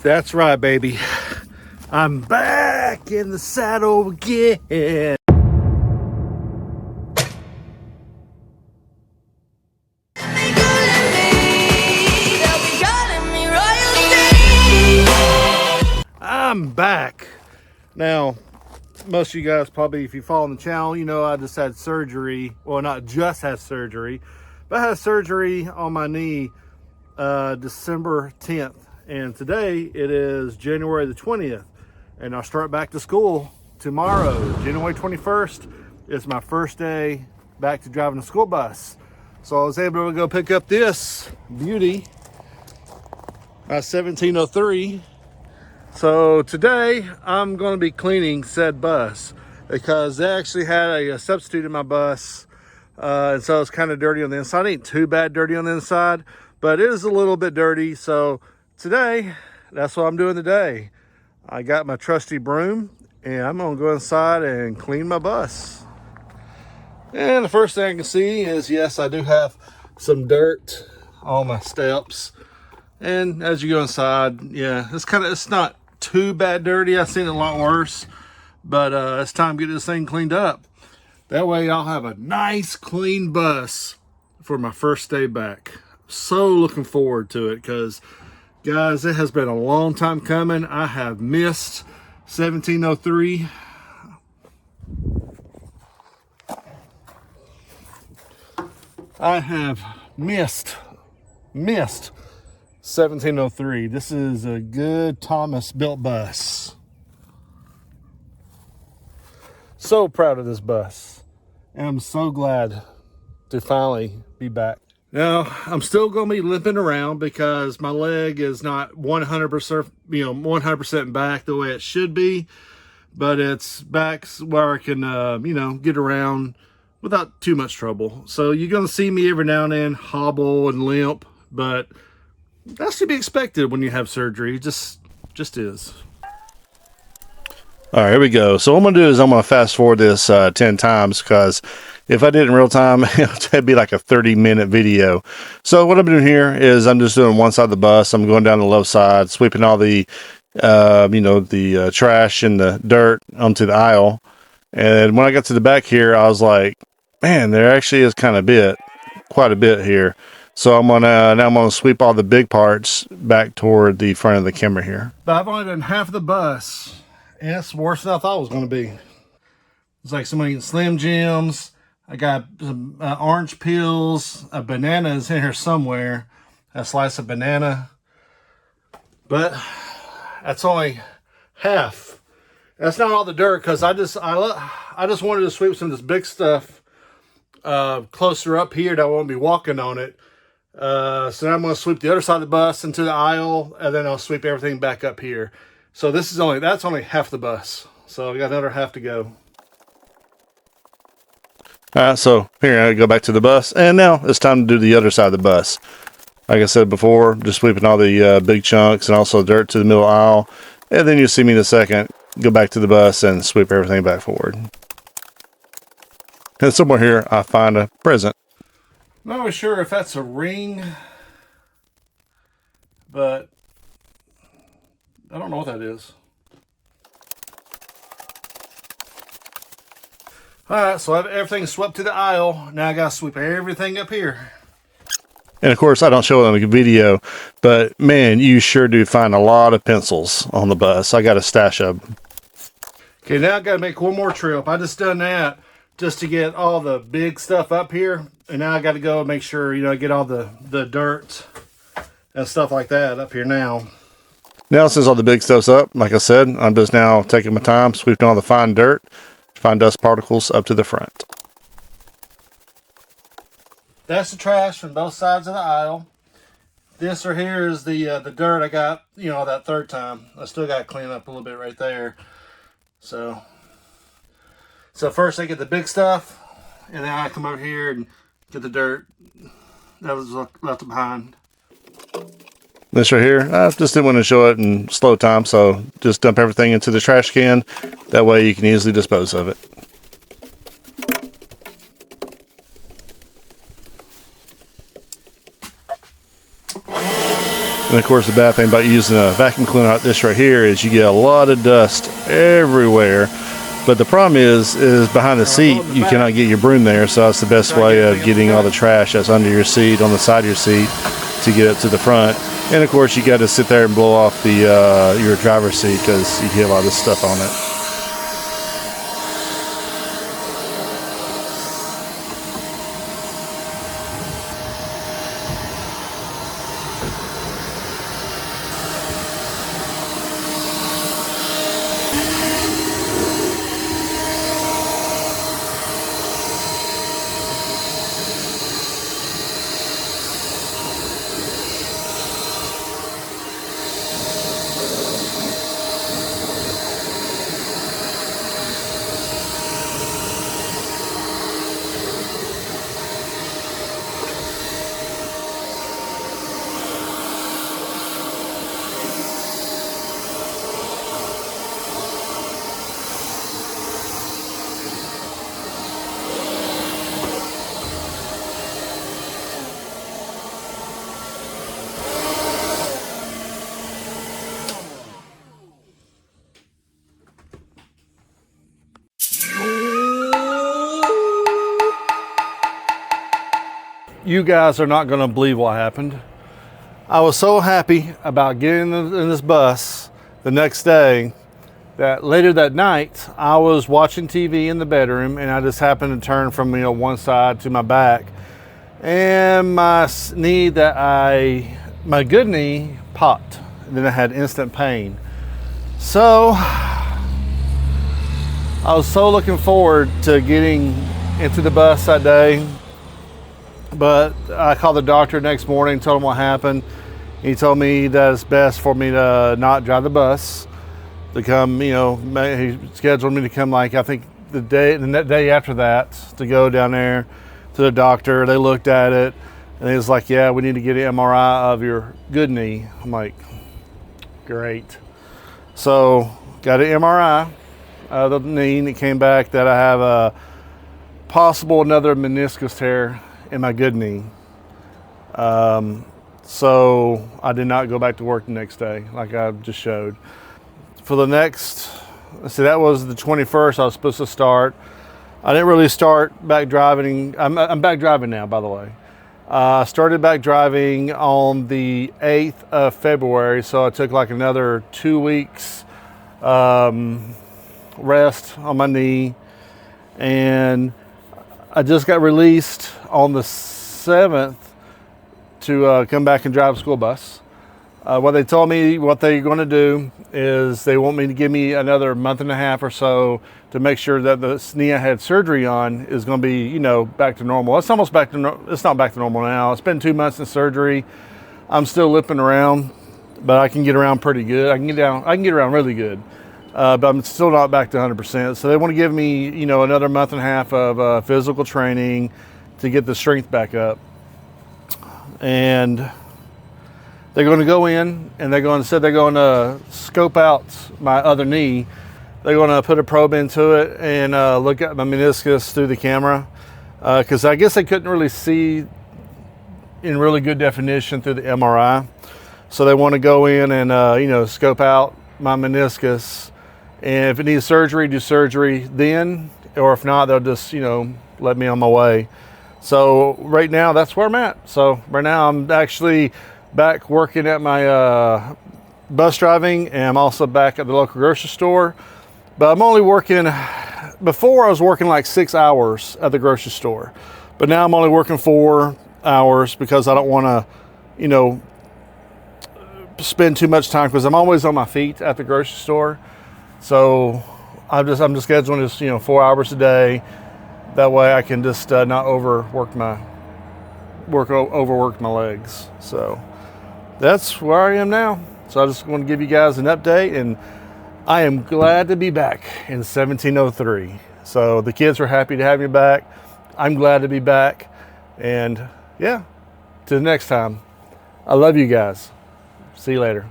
That's right, baby. I'm back in the saddle again. I'm back. Now, most of you guys probably, if you follow the channel, you know I just had surgery. Well, not just had surgery, but I had surgery on my knee December 10th. And today it is January the 20th. And I'll start back to school tomorrow. January 21st is my first day back to driving the school bus. So I was able to go pick up this beauty, my 1703. So today I'm going to be cleaning said bus because they actually had a substitute in my bus, and so it's kind of dirty on the inside. It ain't too bad dirty on the inside, but it is a little bit dirty. So today, that's what I'm doing today. I got my trusty broom and I'm going to go inside and clean my bus. And the first thing I can see is, yes, I do have some dirt on my steps. And as you go inside, yeah, it's not too bad dirty. I've seen it a lot worse, but it's time to get this thing cleaned up. That way I'll have a nice clean bus for my first day back. So looking forward to it because, guys, it has been a long time coming. I have missed 1703. I have missed 1703. This is a good Thomas built bus. So proud of this bus. And I'm so glad to finally be back. Now, I'm still going to be limping around because my leg is not 100%, 100% back the way it should be, but it's back where I can, get around without too much trouble. So you're going to see me every now and then hobble and limp, but that's to be expected when you have surgery. Just is. All right, here we go. So what I'm going to do is I'm going to fast forward this 10 times because if I did it in real time, it'd be like a 30-minute video. So what I'm doing here is I'm just doing one side of the bus. I'm going down the left side, sweeping all the, trash and the dirt onto the aisle. And when I got to the back here, I was like, man, there actually is quite a bit here. So I'm gonna sweep all the big parts back toward the front of the camera here. But I've only done half of the bus, and it's worse than I thought it was gonna be. It's like somebody eating Slim Jims. I got some orange peels. A banana is in here somewhere. A slice of banana. But that's only half. That's not all the dirt because I just wanted to sweep some of this big stuff closer up here that I won't be walking on it. So now I'm going to sweep the other side of the bus into the aisle, and then I'll sweep everything back up here. So that's only half the bus. So I got another half to go. All right, so here I go back to the bus, and now it's time to do the other side of the bus. Like I said before, just sweeping all the big chunks and also dirt to the middle aisle, and then you'll see me in a second go back to the bus and sweep everything back forward. And somewhere here I find a present. Not really sure if that's a ring, but I don't know what that is. Alright, so I have everything swept to the aisle. Now I gotta sweep everything up here. And of course I don't show it on the video, but man, you sure do find a lot of pencils on the bus. I got a stash of them. Okay, now I gotta make one more trip. I just done that just to get all the big stuff up here. And now I got to go make sure, I get all the dirt and stuff like that up here now. Now, since all the big stuff's up, like I said, I'm just now taking my time, sweeping all the fine dirt, fine dust particles up to the front. That's the trash from both sides of the aisle. This right here is the dirt I got, that third time. I still got to clean up a little bit right there. So first I get the big stuff, and then I come over here and get the dirt that was left behind. This right here, I just didn't want to show it in slow time, so just dump everything into the trash can. That way you can easily dispose of it. And of course, the bad thing about using a vacuum cleaner like this right here is you get a lot of dust everywhere. But the problem is behind the seat, you cannot get your broom there. So that's the best way of getting all the trash that's under your seat, on the side of your seat, to get it to the front. And of course, you got to sit there and blow off the your driver's seat because you get a lot of this stuff on it. You guys are not going to believe what happened. I was so happy about getting in this bus the next day that later that night I was watching TV in the bedroom, and I just happened to turn from one side to my back, and my knee my good knee popped, and then I had instant pain. So I was so looking forward to getting into the bus that day. But I called the doctor next morning, told him what happened. He told me that it's best for me to not drive the bus, to come, he scheduled me to come, like, I think the day after that, to go down there to the doctor. They looked at it, and he was like, yeah, we need to get an MRI of your good knee. I'm like, great. So got an MRI of the knee, and it came back that I have a possible another meniscus tear in my good knee. So I did not go back to work the next day, like I just showed. For the next, that was the 21st I was supposed to start. I didn't really start back driving. I'm back driving now, by the way. I started back driving on the 8th of February, so I took like another 2 weeks rest on my knee, and I just got released on the 7th to come back and drive a school bus. What they told me, what they're going to do is they want me to give me another month and a half or so to make sure that the knee I had surgery on is going to be, back to normal. It's almost back to it's not back to normal now. It's been 2 months in surgery. I'm still limping around, but I can get around pretty good. I can get around really good. But I'm still not back to 100%. So they want to give me, another month and a half of physical training to get the strength back up. And they're going to go in, and they're going to scope out my other knee. They're going to put a probe into it and look at my meniscus through the camera, because I guess they couldn't really see in really good definition through the MRI. So they want to go in and scope out my meniscus. And if it needs surgery, do surgery then, or if not, they'll just, let me on my way. So right now, that's where I'm at. So right now, I'm actually back working at my bus driving, and I'm also back at the local grocery store. But I'm only working, before I was working like 6 hours at the grocery store. But now I'm only working 4 hours because I don't want to, spend too much time, because I'm always on my feet at the grocery store. So I'm just scheduling this, 4 hours a day. That way I can just not overwork my legs. So that's where I am now. So I just want to give you guys an update, and I am glad to be back in 1703. So the kids were happy to have me back. I'm glad to be back. And yeah, till next time. I love you guys. See you later.